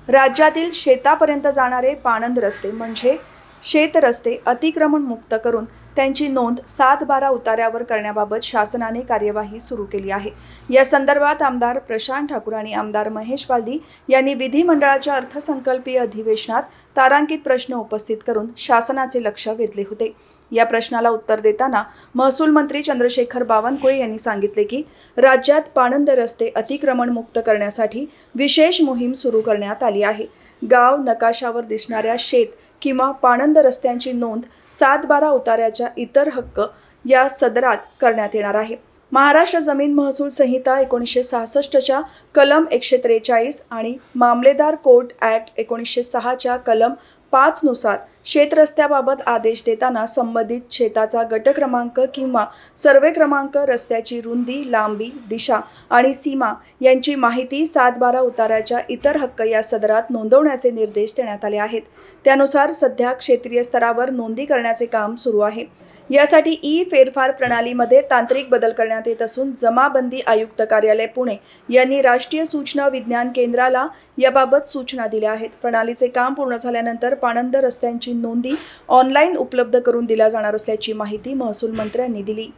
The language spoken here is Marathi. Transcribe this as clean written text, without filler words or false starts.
राज्यातील शेतापर्यंत जाणारे पाणंद रस्ते म्हणजे शेत रस्ते अतिक्रमण मुक्त करून त्यांची नोंद 7-12 उतार्यावर करण्याबाबत शासनाने कार्यवाही सुरू केली आहे। या संदर्भात आमदार प्रशांत ठाकूर आणि आमदार महेश बालदी यांनी विधिमंडळाच्या अर्थसंकल्पीय अधिवेशनात तारांकित प्रश्न उपस्थित करून शासनाचे लक्ष वेधले होते। या प्रश्नाला उत्तर देताना महसूल मंत्री चंद्रशेखर बावनकुळे यांनी सांगितले की राज्यात पाणंद रस्ते अतिक्रमण मुक्त करण्यासाठी विशेष मोहीम सुरू करण्यात आली आहे। गाव नकाशावर दिसणाऱ्या शेत किंवा पाणंद रस्त्यांची नोंद 7-12 उतार्याच्या इतर हक्क या सदरात करण्यात येणार आहे। महाराष्ट्र जमीन महसूल संहिता 1966च्या कलम 143 आणि मामलेदार कोर्ट ॲक्ट 1906च्या कलम 5 नुसार शेतरस्त्याबाबत आदेश देताना संबंधित शेताचा गट क्रमांक किंवा सर्वे क्रमांक, रस्त्याची रुंदी, लांबी, दिशा आणि सीमा यांची माहिती 7-12 उतार्याच्या इतर हक्क या सदरात नोंदवण्याचे निर्देश देण्यात आले आहेत। त्यानुसार सध्या क्षेत्रीय स्तरावर नोंदी करण्याचे काम सुरू आहे। यासाठी फेरफार प्रणालीमध्ये तांत्रिक बदल करण्यात येत असून जमाबंदी आयुक्त कार्यालय पुणे यांनी राष्ट्रीय सूचना विज्ञान केंद्राला याबाबत सूचना दिल्या आहेत। प्रणालीचे काम पूर्ण झाल्यानंतर पाणंद रस्त्यांची नोंदी ऑनलाईन उपलब्ध करून दिल्या जाणार असल्याची माहिती महसूल मंत्र्यांनी दिली।